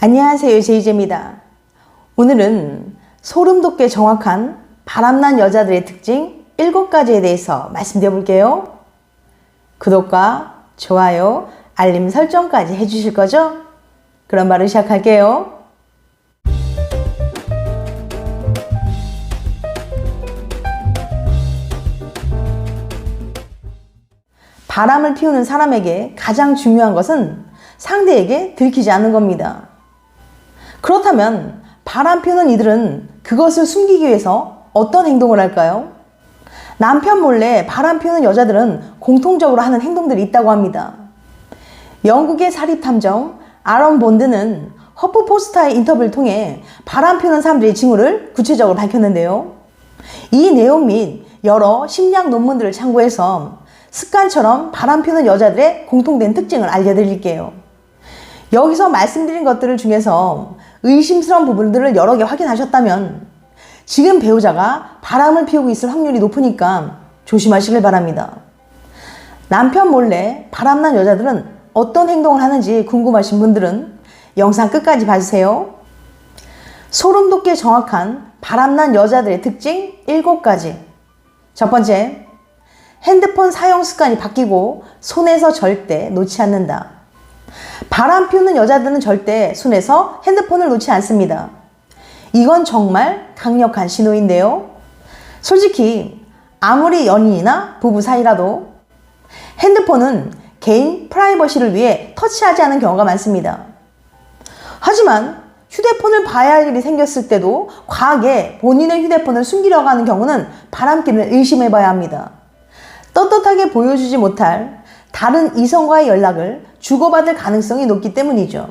안녕하세요, 제이제입니다. 오늘은 소름 돋게 정확한 바람난 여자들의 특징 7가지에 대해서 말씀드려 볼게요. 구독과 좋아요, 알림 설정까지 해주실 거죠? 그럼 바로 시작할게요. 바람을 피우는 사람에게 가장 중요한 것은 상대에게 들키지 않는 겁니다. 그렇다면 바람 피우는 이들은 그것을 숨기기 위해서 어떤 행동을 할까요? 남편 몰래 바람 피우는 여자들은 공통적으로 하는 행동들이 있다고 합니다. 영국의 사립탐정 아런 본드는 허프포스터의 인터뷰를 통해 바람 피우는 사람들의 징후를 구체적으로 밝혔는데요. 이 내용 및 여러 심리학 논문들을 참고해서 습관처럼 바람 피우는 여자들의 공통된 특징을 알려드릴게요. 여기서 말씀드린 것들 중에서 의심스러운 부분들을 여러 개 확인하셨다면 지금 배우자가 바람을 피우고 있을 확률이 높으니까 조심하시길 바랍니다. 남편 몰래 바람난 여자들은 어떤 행동을 하는지 궁금하신 분들은 영상 끝까지 봐주세요. 소름 돋게 정확한 바람난 여자들의 특징 7가지. 첫 번째, 핸드폰 사용 습관이 바뀌고 손에서 절대 놓지 않는다. 바람 피우는 여자들은 절대 손에서 핸드폰을 놓지 않습니다. 이건 정말 강력한 신호인데요. 솔직히 아무리 연인이나 부부 사이라도 핸드폰은 개인 프라이버시를 위해 터치하지 않은 경우가 많습니다. 하지만 휴대폰을 봐야 할 일이 생겼을 때도 과하게 본인의 휴대폰을 숨기려고 하는 경우는 바람기를 의심해 봐야 합니다. 떳떳하게 보여주지 못할 다른 이성과의 연락을 주고받을 가능성이 높기 때문이죠.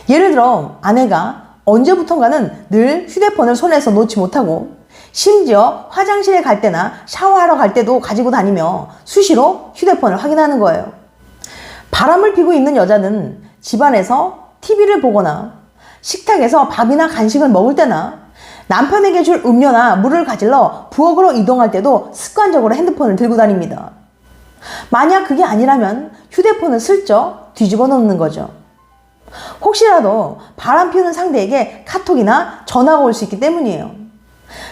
예를 들어 아내가 언제부턴가는 늘 휴대폰을 손에서 놓지 못하고 심지어 화장실에 갈 때나 샤워하러 갈 때도 가지고 다니며 수시로 휴대폰을 확인하는 거예요. 바람을 피고 있는 여자는 집안에서 TV를 보거나 식탁에서 밥이나 간식을 먹을 때나 남편에게 줄 음료나 물을 가질러 부엌으로 이동할 때도 습관적으로 핸드폰을 들고 다닙니다. 만약 그게 아니라면 휴대폰을 슬쩍 뒤집어 놓는 거죠. 혹시라도 바람 피우는 상대에게 카톡이나 전화가 올 수 있기 때문이에요.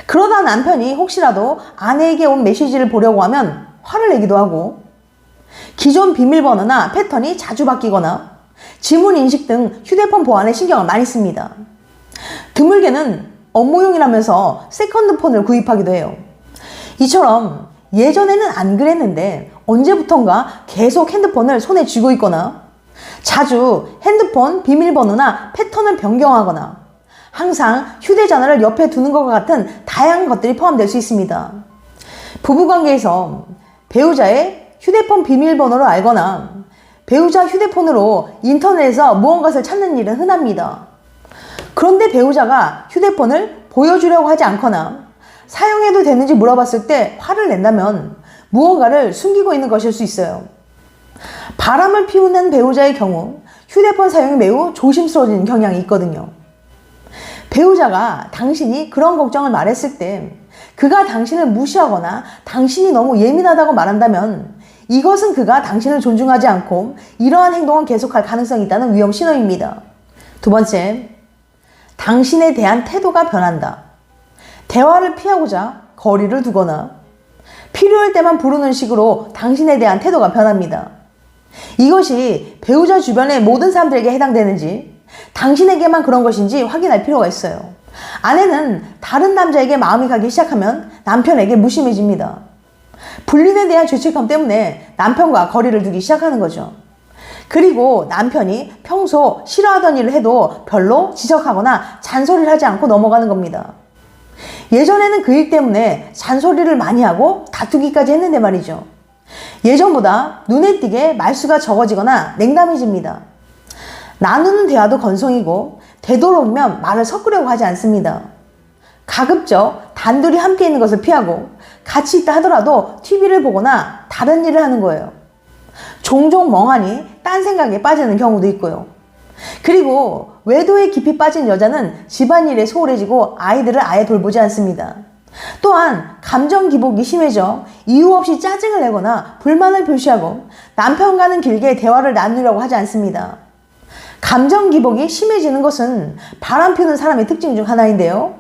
그러다 남편이 혹시라도 아내에게 온 메시지를 보려고 하면 화를 내기도 하고, 기존 비밀번호나 패턴이 자주 바뀌거나 지문 인식 등 휴대폰 보안에 신경을 많이 씁니다. 드물게는 업무용이라면서 세컨드폰을 구입하기도 해요. 이처럼 예전에는 안 그랬는데 언제부턴가 계속 핸드폰을 손에 쥐고 있거나 자주 핸드폰 비밀번호나 패턴을 변경하거나 항상 휴대전화를 옆에 두는 것과 같은 다양한 것들이 포함될 수 있습니다. 부부관계에서 배우자의 휴대폰 비밀번호를 알거나 배우자 휴대폰으로 인터넷에서 무언가를 찾는 일은 흔합니다. 그런데 배우자가 휴대폰을 보여주려고 하지 않거나 사용해도 되는지 물어봤을 때 화를 낸다면 무언가를 숨기고 있는 것일 수 있어요. 바람을 피우는 배우자의 경우 휴대폰 사용이 매우 조심스러워지는 경향이 있거든요. 배우자가 당신이 그런 걱정을 말했을 때 그가 당신을 무시하거나 당신이 너무 예민하다고 말한다면 이것은 그가 당신을 존중하지 않고 이러한 행동을 계속할 가능성이 있다는 위험 신호입니다. 두 번째, 당신에 대한 태도가 변한다. 대화를 피하고자 거리를 두거나 필요할 때만 부르는 식으로 당신에 대한 태도가 변합니다. 이것이 배우자 주변의 모든 사람들에게 해당되는지 당신에게만 그런 것인지 확인할 필요가 있어요. 아내는 다른 남자에게 마음이 가기 시작하면 남편에게 무심해집니다. 불륜에 대한 죄책감 때문에 남편과 거리를 두기 시작하는 거죠. 그리고 남편이 평소 싫어하던 일을 해도 별로 지적하거나 잔소리를 하지 않고 넘어가는 겁니다. 예전에는 그 일 때문에 잔소리를 많이 하고 다투기까지 했는데 말이죠. 예전보다 눈에 띄게 말수가 적어지거나 냉담해집니다. 나누는 대화도 건성이고 되도록이면 말을 섞으려고 하지 않습니다. 가급적 단둘이 함께 있는 것을 피하고 같이 있다 하더라도 TV를 보거나 다른 일을 하는 거예요. 종종 멍하니 딴 생각에 빠지는 경우도 있고요. 그리고 외도에 깊이 빠진 여자는 집안일에 소홀해지고 아이들을 아예 돌보지 않습니다. 또한 감정 기복이 심해져 이유 없이 짜증을 내거나 불만을 표시하고 남편과는 길게 대화를 나누려고 하지 않습니다. 감정 기복이 심해지는 것은 바람 피우는 사람의 특징 중 하나인데요.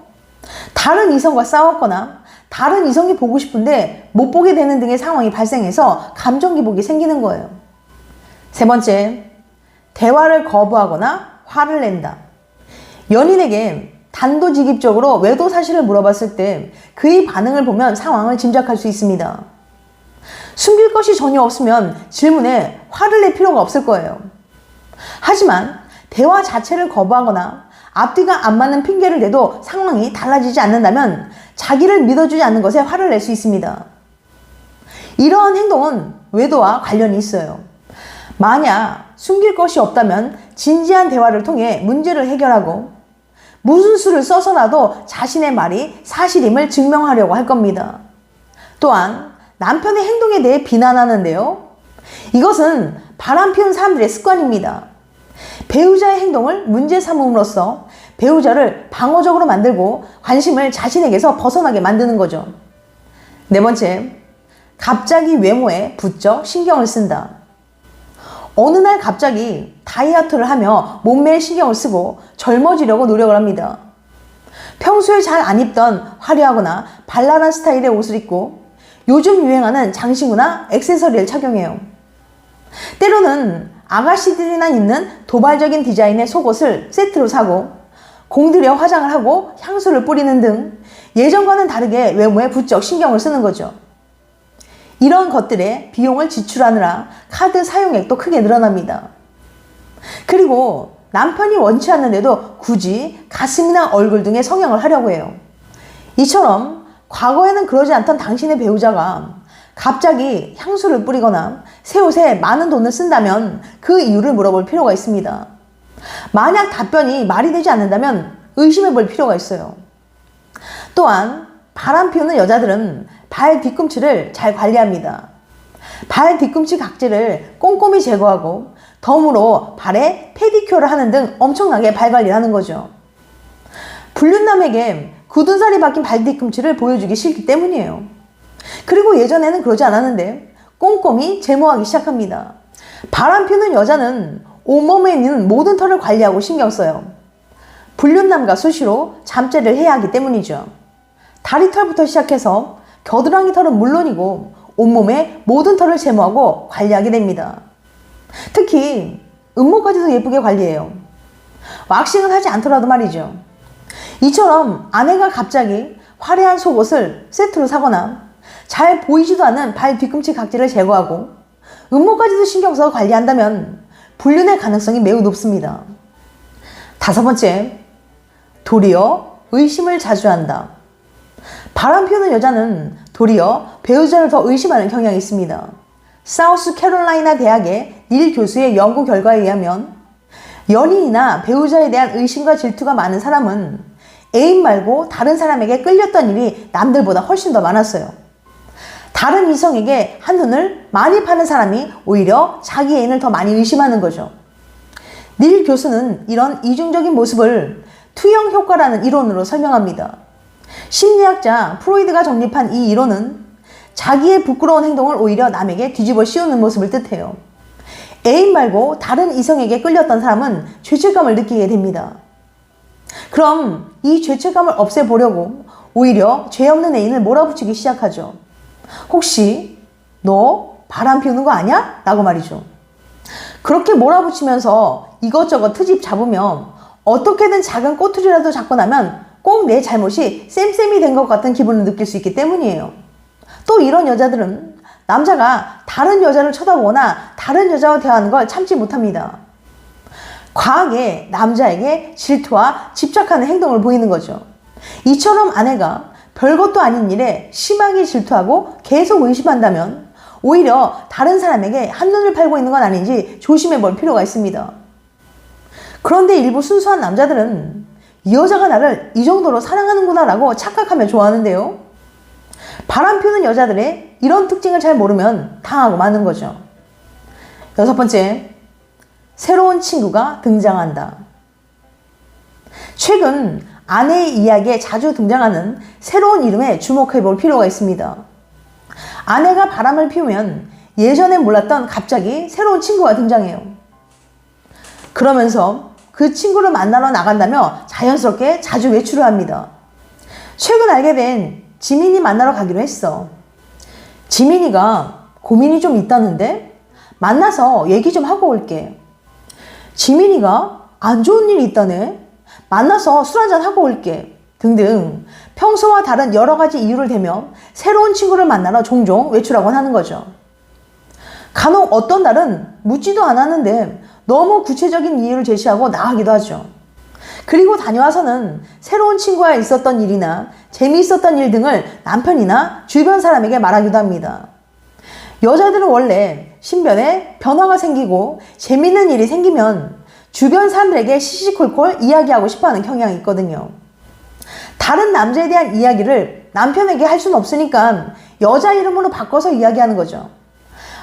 다른 이성과 싸웠거나 다른 이성이 보고 싶은데 못 보게 되는 등의 상황이 발생해서 감정 기복이 생기는 거예요. 세 번째, 대화를 거부하거나 화를 낸다. 연인에게 단도직입적으로 외도 사실을 물어봤을 때 그의 반응을 보면 상황을 짐작할 수 있습니다. 숨길 것이 전혀 없으면 질문에 화를 낼 필요가 없을 거예요. 하지만 대화 자체를 거부하거나 앞뒤가 안 맞는 핑계를 대도 상황이 달라지지 않는다면 자기를 믿어주지 않는 것에 화를 낼 수 있습니다. 이러한 행동은 외도와 관련이 있어요. 만약 숨길 것이 없다면 진지한 대화를 통해 문제를 해결하고 무슨 수를 써서라도 자신의 말이 사실임을 증명하려고 할 겁니다. 또한 남편의 행동에 대해 비난하는데요. 이것은 바람 피운 사람들의 습관입니다. 배우자의 행동을 문제 삼음으로써 배우자를 방어적으로 만들고 관심을 자신에게서 벗어나게 만드는 거죠. 네 번째, 갑자기 외모에 부쩍 신경을 쓴다. 어느 날 갑자기 다이어트를 하며 몸매에 신경을 쓰고 젊어지려고 노력을 합니다. 평소에 잘 안 입던 화려하거나 발랄한 스타일의 옷을 입고 요즘 유행하는 장신구나 액세서리를 착용해요. 때로는 아가씨들이나 입는 도발적인 디자인의 속옷을 세트로 사고 공들여 화장을 하고 향수를 뿌리는 등 예전과는 다르게 외모에 부쩍 신경을 쓰는 거죠. 이런 것들에 비용을 지출하느라 카드 사용액도 크게 늘어납니다. 그리고 남편이 원치 않는데도 굳이 가슴이나 얼굴 등의 성형을 하려고 해요. 이처럼 과거에는 그러지 않던 당신의 배우자가 갑자기 향수를 뿌리거나 새 옷에 많은 돈을 쓴다면 그 이유를 물어볼 필요가 있습니다. 만약 답변이 말이 되지 않는다면 의심해 볼 필요가 있어요. 또한 바람 피우는 여자들은 발 뒤꿈치를 잘 관리합니다. 발 뒤꿈치 각질을 꼼꼼히 제거하고 덤으로 발에 페디큐어를 하는 등 엄청나게 발 관리를 하는 거죠. 불륜남에게 굳은 살이 박힌 발 뒤꿈치를 보여주기 싫기 때문이에요. 그리고 예전에는 그러지 않았는데 꼼꼼히 제모하기 시작합니다. 바람 피우는 여자는 온몸에 있는 모든 털을 관리하고 신경 써요. 불륜남과 수시로 잠재를 해야 하기 때문이죠. 다리털부터 시작해서 겨드랑이 털은 물론이고 온몸의 모든 털을 제모하고 관리하게 됩니다. 특히 음모까지도 예쁘게 관리해요. 왁싱은 하지 않더라도 말이죠. 이처럼 아내가 갑자기 화려한 속옷을 세트로 사거나 잘 보이지도 않는 발 뒤꿈치 각질을 제거하고 음모까지도 신경 써 관리한다면 불륜의 가능성이 매우 높습니다. 다섯 번째, 도리어 의심을 자주 한다. 바람 피우는 여자는 도리어 배우자를 더 의심하는 경향이 있습니다. 사우스 캐롤라이나 대학의 닐 교수의 연구 결과에 의하면 연인이나 배우자에 대한 의심과 질투가 많은 사람은 애인 말고 다른 사람에게 끌렸던 일이 남들보다 훨씬 더 많았어요. 다른 이성에게 한눈을 많이 파는 사람이 오히려 자기 애인을 더 많이 의심하는 거죠. 닐 교수는 이런 이중적인 모습을 투영 효과라는 이론으로 설명합니다. 심리학자 프로이드가 정립한 이 이론은 자기의 부끄러운 행동을 오히려 남에게 뒤집어 씌우는 모습을 뜻해요. 애인 말고 다른 이성에게 끌렸던 사람은 죄책감을 느끼게 됩니다. 그럼 이 죄책감을 없애보려고 오히려 죄 없는 애인을 몰아붙이기 시작하죠. 혹시 너 바람 피우는 거 아니야? 라고 말이죠. 그렇게 몰아붙이면서 이것저것 트집 잡으면 어떻게든 작은 꼬투리라도 잡고 나면 꼭 내 잘못이 쌤쌤이 된 것 같은 기분을 느낄 수 있기 때문이에요. 또 이런 여자들은 남자가 다른 여자를 쳐다보거나 다른 여자와 대화하는 걸 참지 못합니다. 과하게 남자에게 질투와 집착하는 행동을 보이는 거죠. 이처럼 아내가 별것도 아닌 일에 심하게 질투하고 계속 의심한다면 오히려 다른 사람에게 한눈을 팔고 있는 건 아닌지 조심해 볼 필요가 있습니다. 그런데 일부 순수한 남자들은 이 여자가 나를 이 정도로 사랑하는구나 라고 착각하며 좋아하는데요. 바람 피우는 여자들의 이런 특징을 잘 모르면 당하고 마는 거죠. 여섯 번째, 새로운 친구가 등장한다. 최근 아내의 이야기에 자주 등장하는 새로운 이름에 주목해 볼 필요가 있습니다. 아내가 바람을 피우면 예전에 몰랐던 갑자기 새로운 친구가 등장해요. 그러면서 그 친구를 만나러 나간다며 자연스럽게 자주 외출을 합니다. 최근 알게 된 지민이 만나러 가기로 했어. 지민이가 고민이 좀 있다는데 만나서 얘기 좀 하고 올게. 지민이가 안 좋은 일이 있다네. 만나서 술 한잔 하고 올게. 등등 평소와 다른 여러 가지 이유를 대며 새로운 친구를 만나러 종종 외출하곤 하는 거죠. 간혹 어떤 날은 묻지도 않았는데 너무 구체적인 이유를 제시하고 나가기도 하죠. 그리고 다녀와서는 새로운 친구와 있었던 일이나 재미있었던 일 등을 남편이나 주변 사람에게 말하기도 합니다. 여자들은 원래 신변에 변화가 생기고 재밌는 일이 생기면 주변 사람들에게 시시콜콜 이야기하고 싶어하는 경향이 있거든요. 다른 남자에 대한 이야기를 남편에게 할 수는 없으니까 여자 이름으로 바꿔서 이야기하는 거죠.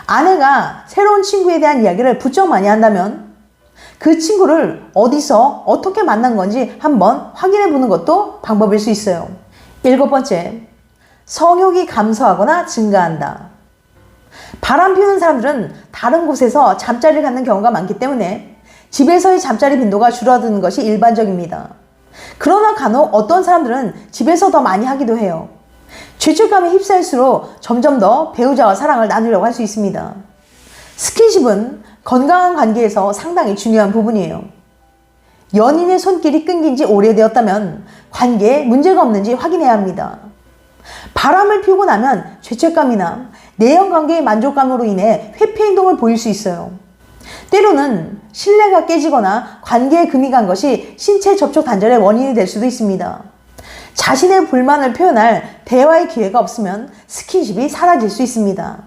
아내가 새로운 친구에 대한 이야기를 부쩍 많이 한다면 그 친구를 어디서 어떻게 만난 건지 한번 확인해 보는 것도 방법일 수 있어요. 7번째, 성욕이 감소하거나 증가한다. 바람 피우는 사람들은 다른 곳에서 잠자리를 갖는 경우가 많기 때문에 집에서의 잠자리 빈도가 줄어드는 것이 일반적입니다. 그러나 간혹 어떤 사람들은 집에서 더 많이 하기도 해요. 죄책감에 휩싸일수록 점점 더 배우자와 사랑을 나누려고 할 수 있습니다. 스킨십은 건강한 관계에서 상당히 중요한 부분이에요. 연인의 손길이 끊긴 지 오래되었다면 관계에 문제가 없는지 확인해야 합니다. 바람을 피우고 나면 죄책감이나 내연관계의 만족감으로 인해 회피 행동을 보일 수 있어요. 때로는 신뢰가 깨지거나 관계에 금이 간 것이 신체 접촉 단절의 원인이 될 수도 있습니다. 자신의 불만을 표현할 대화의 기회가 없으면 스킨십이 사라질 수 있습니다.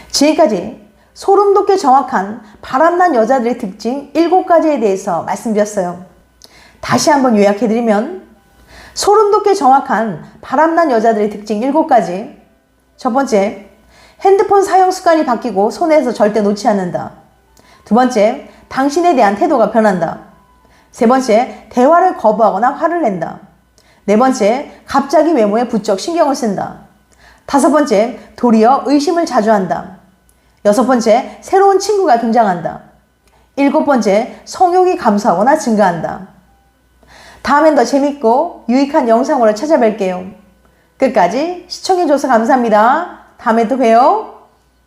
지금까지 소름 돋게 정확한 바람난 여자들의 특징 7가지에 대해서 말씀드렸어요. 다시 한번 요약해드리면 소름 돋게 정확한 바람난 여자들의 특징 7가지. 첫 번째, 핸드폰 사용 습관이 바뀌고 손에서 절대 놓지 않는다. 두 번째, 당신에 대한 태도가 변한다. 세 번째, 대화를 거부하거나 화를 낸다. 네 번째, 갑자기 외모에 부쩍 신경을 쓴다. 다섯 번째, 도리어 의심을 자주 한다. 여섯 번째, 새로운 친구가 등장한다. 7번째, 성욕이 감소하거나 증가한다. 다음엔 더 재밌고 유익한 영상으로 찾아뵐게요. 끝까지 시청해줘서 감사합니다. 다음에 또 봬요.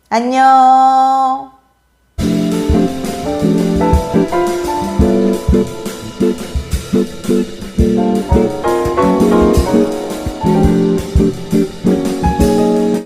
안녕.